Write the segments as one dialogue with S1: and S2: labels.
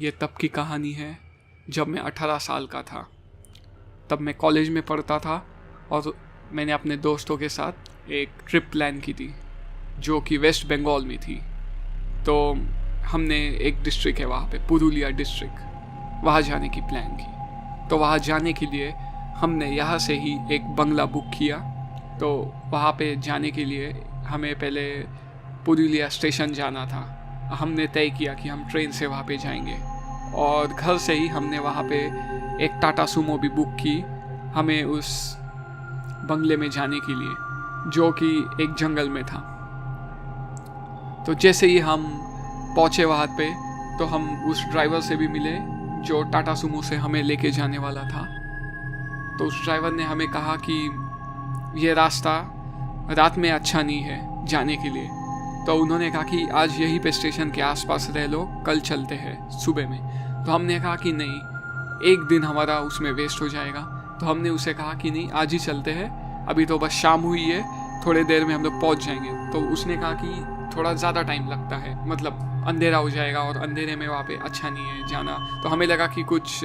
S1: ये तब की कहानी है जब मैं 18 साल का था। तब मैं कॉलेज में पढ़ता था और मैंने अपने दोस्तों के साथ एक ट्रिप प्लान की थी जो कि वेस्ट बंगाल में थी। तो हमने एक डिस्ट्रिक्ट है वहाँ पे, पुरुलिया डिस्ट्रिक्ट, वहाँ जाने की प्लान की। तो वहाँ जाने के लिए हमने यहाँ से ही एक बंगला बुक किया। तो वहाँ पे जाने के लिए हमें पहले पुरुलिया स्टेशन जाना था। हमने तय किया कि हम ट्रेन से वहाँ पे जाएंगे और घर से ही हमने वहाँ पे एक टाटा सूमो भी बुक की हमें उस बंगले में जाने के लिए, जो कि एक जंगल में था। तो जैसे ही हम पहुँचे वहाँ पे तो हम उस ड्राइवर से भी मिले जो टाटा सूमो से हमें लेके जाने वाला था। तो उस ड्राइवर ने हमें कहा कि ये रास्ता रात में अच्छा नहीं है जाने के लिए। तो उन्होंने कहा कि आज यहीं पे स्टेशन के आसपास रह लो, कल चलते हैं सुबह में। तो हमने कहा कि नहीं, एक दिन हमारा उसमें वेस्ट हो जाएगा। तो हमने उसे कहा कि नहीं, आज ही चलते हैं, अभी तो बस शाम हुई है, थोड़े देर में हम लोग पहुँच जाएंगे। तो उसने कहा कि थोड़ा ज़्यादा टाइम लगता है, मतलब अंधेरा हो जाएगा और अंधेरे में वहाँ पे अच्छा नहीं है जाना। तो हमें लगा कि कुछ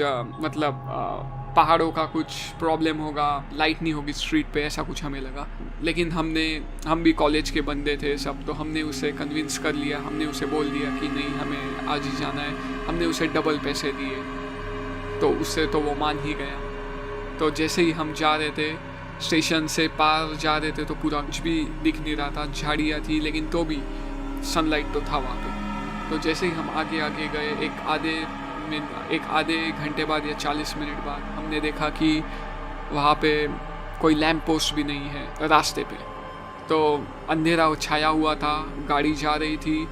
S1: पहाड़ों का कुछ प्रॉब्लम होगा, लाइट नहीं होगी स्ट्रीट पे, ऐसा कुछ हमें लगा। लेकिन हम भी कॉलेज के बंदे थे सब, तो हमने उसे कन्विंस कर लिया। हमने उसे बोल दिया कि नहीं, हमें आज ही जाना है। हमने उसे डबल पैसे दिए, तो उससे तो वो मान ही गया। तो जैसे ही हम जा रहे थे, स्टेशन से पार जा रहे थे, तो पूरा कुछ भी दिख नहीं रहा था, झाड़ियाँ थी, लेकिन तो भी सनलाइट तो था वहाँ पे। तो जैसे ही हम आगे आगे गए, एक आधे घंटे बाद या 40 मिनट बाद हमने देखा कि वहाँ पे कोई लैम्प पोस्ट भी नहीं है रास्ते पे। तो अंधेरा छाया हुआ था, गाड़ी जा रही थी,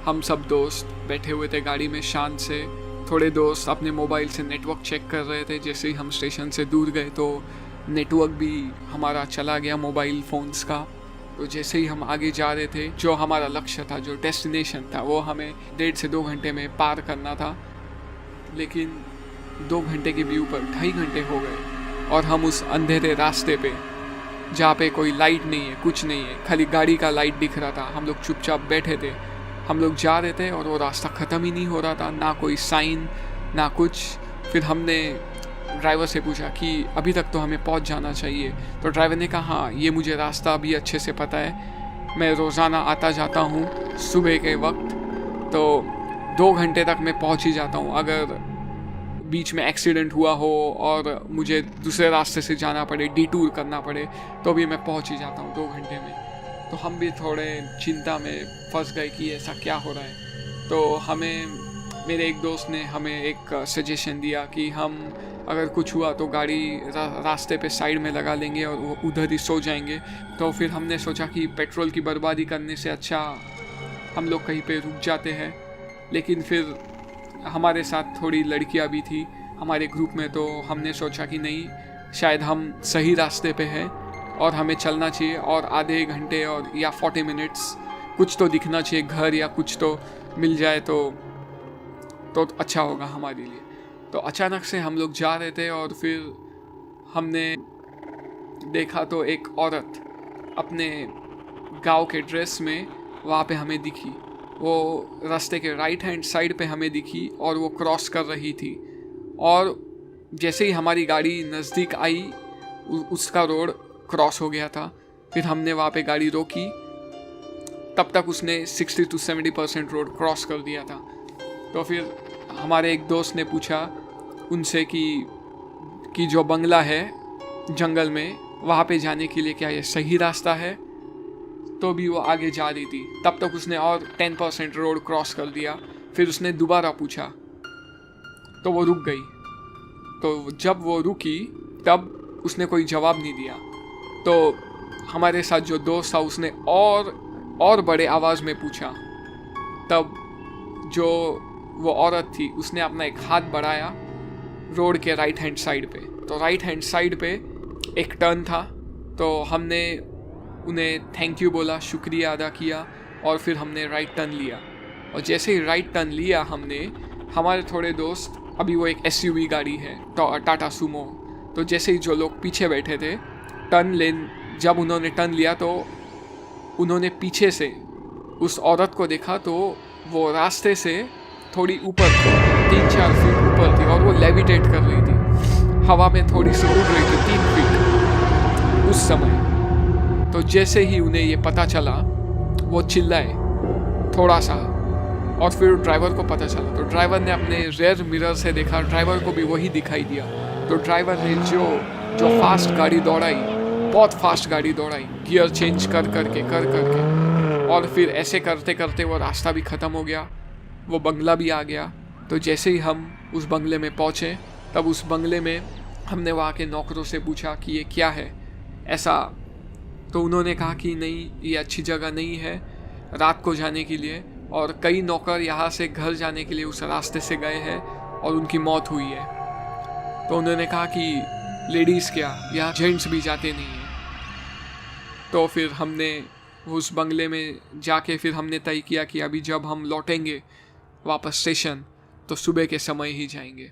S1: हम सब दोस्त बैठे हुए थे गाड़ी में शांत से। थोड़े दोस्त अपने मोबाइल से नेटवर्क चेक कर रहे थे। जैसे ही हम स्टेशन से दूर गए तो नेटवर्क भी हमारा चला गया मोबाइल फ़ोन्स का। तो जैसे ही हम आगे जा रहे थे, जो हमारा लक्ष्य था, जो डेस्टिनेशन था, वो हमें 1.5 से 2 घंटे में पार करना था। लेकिन 2 घंटे के भी ऊपर 2.5 घंटे हो गए और हम उस अंधेरे रास्ते पे, जहाँ पे कोई लाइट नहीं है, कुछ नहीं है, खाली गाड़ी का लाइट दिख रहा था, हम लोग चुपचाप बैठे थे। हम लोग जा रहे थे और वो रास्ता ख़त्म ही नहीं हो रहा था, ना कोई साइन ना कुछ। फिर हमने ड्राइवर से पूछा कि अभी तक तो हमें पहुंच जाना चाहिए। तो ड्राइवर ने कहा, हाँ, ये मुझे रास्ता अभी अच्छे से पता है, मैं रोज़ाना आता जाता हूँ सुबह के वक्त, तो 2 घंटे तक मैं पहुंच ही जाता हूँ। अगर बीच में एक्सीडेंट हुआ हो और मुझे दूसरे रास्ते से जाना पड़े, डिटूर करना पड़े, तो भी मैं पहुंच ही जाता हूँ 2 घंटे में। तो हम भी थोड़े चिंता में फंस गए कि ऐसा क्या हो रहा है। तो मेरे एक दोस्त ने हमें एक सजेशन दिया कि हम अगर कुछ हुआ तो गाड़ी रास्ते पे साइड में लगा लेंगे और वो उधर ही सो जाएंगे। तो फिर हमने सोचा कि पेट्रोल की बर्बादी करने से अच्छा हम लोग कहीं पे रुक जाते हैं। लेकिन फिर हमारे साथ थोड़ी लड़कियां भी थी हमारे ग्रुप में, तो हमने सोचा कि नहीं, शायद हम सही रास्ते पे हैं और हमें चलना चाहिए और आधे घंटे और या 40 मिनट्स कुछ तो दिखना चाहिए, घर या कुछ तो मिल जाए तो अच्छा होगा हमारे लिए। तो अचानक से हम लोग जा रहे थे और फिर हमने देखा तो एक औरत अपने गांव के ड्रेस में वहाँ पे हमें दिखी। वो रास्ते के राइट हैंड साइड पे हमें दिखी और वो क्रॉस कर रही थी। और जैसे ही हमारी गाड़ी नज़दीक आई, उसका रोड क्रॉस हो गया था। फिर हमने वहाँ पे गाड़ी रोकी, तब तक उसने 60 to 70% रोड क्रॉस कर दिया था। तो फिर हमारे एक दोस्त ने पूछा उनसे कि जो बंगला है जंगल में, वहाँ पे जाने के लिए क्या ये सही रास्ता है? तो भी वो आगे जा रही थी। तब तक उसने और 10% रोड क्रॉस कर दिया। फिर उसने दोबारा पूछा तो वो रुक गई। तो जब वो रुकी तब उसने कोई जवाब नहीं दिया। तो हमारे साथ जो दोस्त था उसने और बड़े आवाज़ में पूछा। तब जो वो औरत थी उसने अपना एक हाथ बढ़ाया रोड के राइट हैंड साइड पे। तो राइट हैंड साइड पे एक टर्न था। तो हमने उन्हें थैंक यू बोला, शुक्रिया अदा किया और फिर हमने राइट टर्न लिया। और जैसे ही राइट टर्न लिया हमने, हमारे थोड़े दोस्त, अभी वो एक SUV गाड़ी है टाटा सूमो, तो जैसे ही जो लोग पीछे बैठे थे जब उन्होंने टर्न लिया तो उन्होंने पीछे से उस औरत को देखा तो वो रास्ते से थोड़ी ऊपर थी। 3-4 फीट ऊपर थी और वो लेविटेट कर रही थी, हवा में थोड़ी सी उड़ रही थी 3 फीट उस समय। तो जैसे ही उन्हें ये पता चला वो चिल्लाए थोड़ा सा, और फिर ड्राइवर को पता चला। तो ड्राइवर ने अपने रेयर मिरर से देखा, ड्राइवर को भी वही दिखाई दिया। तो ड्राइवर ने जो फास्ट गाड़ी दौड़ाई, बहुत फास्ट गाड़ी दौड़ाई, गियर चेंज कर करके और फिर ऐसे करते करते वो रास्ता भी ख़त्म हो गया, वो बंगला भी आ गया। तो जैसे ही हम उस बंगले में पहुँचे, तब उस बंगले में हमने वहाँ के नौकरों से पूछा कि ये क्या है ऐसा। तो उन्होंने कहा कि नहीं, ये अच्छी जगह नहीं है रात को जाने के लिए, और कई नौकर यहाँ से घर जाने के लिए उस रास्ते से गए हैं और उनकी मौत हुई है। तो उन्होंने कहा कि लेडीज़ क्या, यहाँ जेंट्स भी जाते नहीं हैं। तो फिर हमने उस बंगले में जाके फिर हमने तय किया कि अभी जब हम लौटेंगे वापस स्टेशन तो सुबह के समय ही जाएंगे।